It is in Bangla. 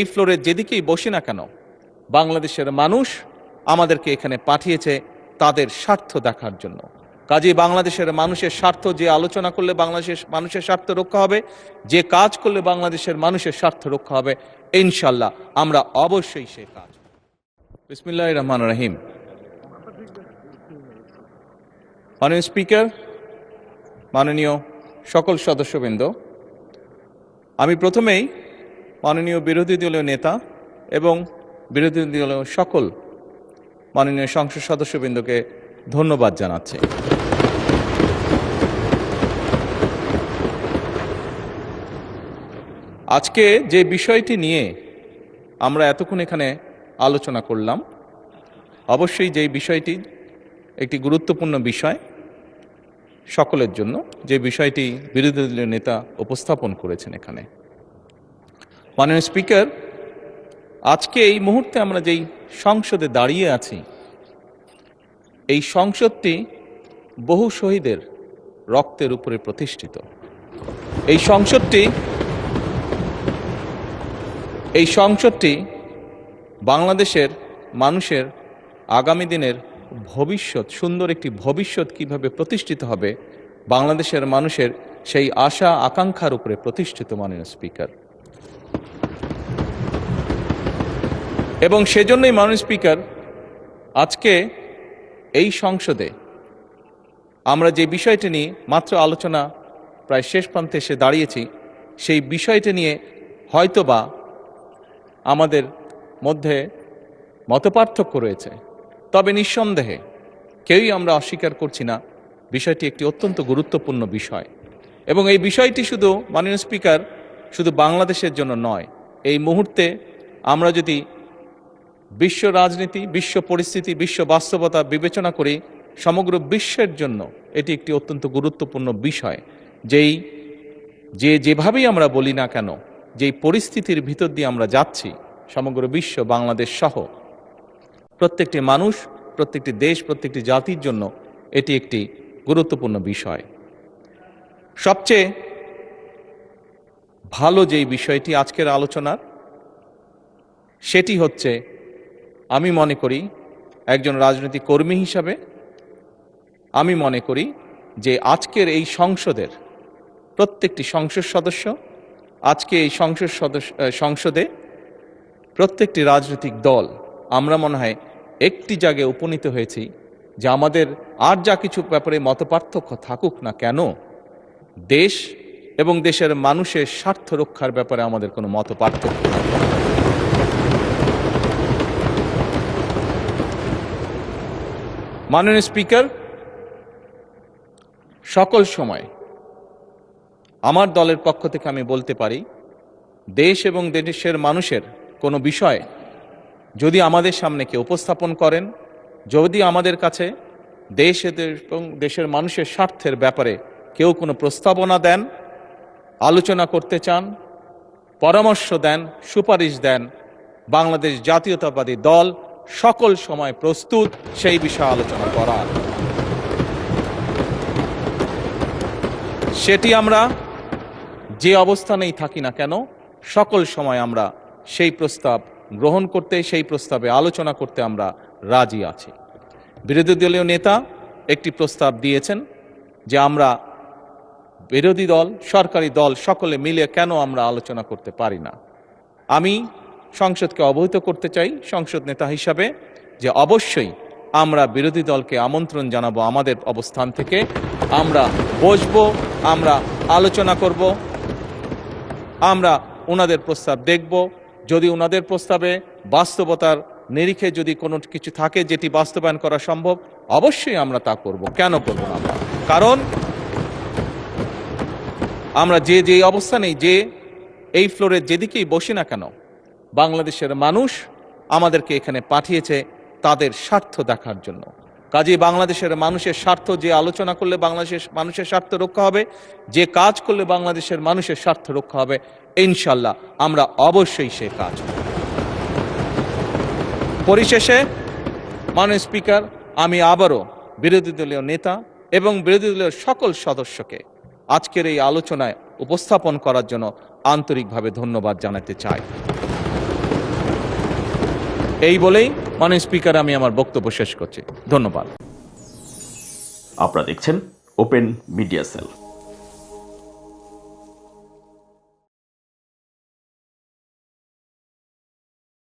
এই ফ্লোরে যেদিকেই বসি না কেন বাংলাদেশের মানুষ আমাদেরকে এখানে পাঠিয়েছে তাদের স্বার্থ দেখার জন্য। কাজেই বাংলাদেশের মানুষের স্বার্থ যে আলোচনা করলে বাংলাদেশের মানুষের স্বার্থ রক্ষা হবে, যে কাজ করলে বাংলাদেশের মানুষের স্বার্থ রক্ষা হবে, ইনশাল্লাহ আমরা অবশ্যই সেই কাজ। বিসমিল্লাহির রহমানির রহিম। মাননীয় স্পিকার, মাননীয় সকল সদস্যবৃন্দ, আমি প্রথমেই মাননীয় বিরোধী দলীয় নেতা এবং বিরোধী দলীয় সকল মাননীয় সংসদ সদস্যবৃন্দকে ধন্যবাদ জানাচ্ছি। আজকে যে বিষয়টি নিয়ে আমরা এতক্ষণ এখানে আলোচনা করলাম, অবশ্যই যেই বিষয়টি একটি গুরুত্বপূর্ণ বিষয় সকলের জন্য, যে বিষয়টি বিরোধী দলীয় নেতা উপস্থাপন করেছেন এখানে। মাননীয় স্পিকার, আজকে এই মুহূর্তে আমরা যেই সংসদে দাঁড়িয়ে আছি, এই সংসদটি বহু শহীদের রক্তের উপরে প্রতিষ্ঠিত। এই সংসদটি বাংলাদেশের মানুষের আগামী দিনের ভবিষ্যৎ, সুন্দর একটি ভবিষ্যৎ কিভাবে প্রতিষ্ঠিত হবে, বাংলাদেশের মানুষের সেই আশা আকাঙ্ক্ষার উপরে প্রতিষ্ঠিত। মাননীয় স্পিকার, এবং সেজন্যই মাননীয় স্পিকার, আজকে এই সংসদে আমরা যে বিষয়টি নিয়ে মাত্র আলোচনা প্রায় শেষ প্রান্তে এসে দাঁড়িয়েছি, সেই বিষয়টি নিয়ে হয়তোবা আমাদের মধ্যে মতপার্থক্য রয়েছে, তবে নিঃসন্দেহে কেউই আমরা অস্বীকার করছি না বিষয়টি একটি অত্যন্ত গুরুত্বপূর্ণ বিষয়। এবং এই বিষয়টি শুধু মাননীয় স্পিকার শুধু বাংলাদেশের জন্য নয়, এই মুহূর্তে আমরা যদি বিশ্ব রাজনীতি, বিশ্ব পরিস্থিতি, বিশ্ব বাস্তবতা বিবেচনা করি, সমগ্র বিশ্বের জন্য এটি একটি অত্যন্ত গুরুত্বপূর্ণ বিষয়। যেভাবেই আমরা বলি না কেন, যেই পরিস্থিতির ভিতর দিয়ে আমরা যাচ্ছি, সমগ্র বিশ্ব, বাংলাদেশ সহ প্রত্যেকটি মানুষ, প্রত্যেকটি দেশ, প্রত্যেকটি জাতির জন্য এটি একটি গুরুত্বপূর্ণ বিষয়। সবচেয়ে ভালো যেই বিষয়টি আজকের আলোচনার, সেটি হচ্ছে, আমি মনে করি একজন রাজনৈতিক কর্মী হিসাবে আমি মনে করি যে আজকের এই সংসদের প্রত্যেকটি সংসদ সদস্য, আজকে এই সংসদে প্রত্যেকটি রাজনৈতিক দল, আমরা মনে হয় একটি জায়গায় উপনীত হয়েছি যে আমাদের আর যা কিছু ব্যাপারে মতপার্থক্য থাকুক না কেন, দেশ এবং দেশের মানুষের স্বার্থ রক্ষার ব্যাপারে আমাদের কোনো মতপার্থক্য থাকবে না। মাননীয় স্পিকার, সকল সময় আমার দলের পক্ষ থেকে আমি বলতে পারি, দেশ এবং দেশের মানুষের কোনো বিষয় যদি আমাদের সামনে কেউ উপস্থাপন করেন, যদি আমাদের কাছে দেশ এবং দেশের মানুষের স্বার্থের ব্যাপারে কেউ কোনো প্রস্তাবনা দেন, আলোচনা করতে চান, পরামর্শ দেন, সুপারিশ দেন, বাংলাদেশ জাতীয়তাবাদী দল সকল সময় প্রস্তুত সেই বিষয়ে আলোচনা করার। সেটি আমরা যে অবস্থানেই থাকি না কেন, সকল সময় আমরা সেই প্রস্তাব গ্রহণ করতে, সেই প্রস্তাবে আলোচনা করতে আমরা রাজি আছি। বিরোধী দলীয় নেতা একটি প্রস্তাব দিয়েছেন যে আমরা বিরোধী দল, সরকারি দল সকলে মিলে কেন আমরা আলোচনা করতে পারি না। আমি সংসদকে অবহিত করতে চাই সংসদ নেতা হিসাবে যে অবশ্যই আমরা বিরোধী দলকে আমন্ত্রণ জানাবো, আমাদের অবস্থান থেকে আমরা বসবো, আমরা আলোচনা করব, আমরা ওনাদের প্রস্তাব দেখব। যদি ওনাদের প্রস্তাবে বাস্তবতার নিরিখে যদি কোনো কিছু থাকে যেটি বাস্তবায়ন করা সম্ভব, অবশ্যই আমরা তা করব। কেন করব না আমরা? কারণ আমরা যে অবস্থানেই, যে এই ফ্লোরে যেদিকেই বসি না কেন, বাংলাদেশের মানুষ আমাদেরকে এখানে পাঠিয়েছে তাদের স্বার্থ দেখার জন্য। কাজেই বাংলাদেশের মানুষের স্বার্থ যে আলোচনা করলে বাংলাদেশের মানুষের স্বার্থ রক্ষা হবে, যে কাজ করলে বাংলাদেশের মানুষের স্বার্থ রক্ষা হবে, ইনশাল্লাহ আমরা অবশ্যই সে কাজ করব। পরিশেষে মাননীয় স্পিকার, আমি আবারও বিরোধী দলীয় নেতা এবং বিরোধী দলীয় সকল সদস্যকে আজকের এই আলোচনায় উপস্থাপন করার জন্য আন্তরিকভাবে ধন্যবাদ জানাতে চাই। এই বলেই মাননীয় স্পিকার আমি আমার বক্তব্য শেষ করছি। ধন্যবাদ। আপনারা দেখছেন ওপেন মিডিয়া সেল।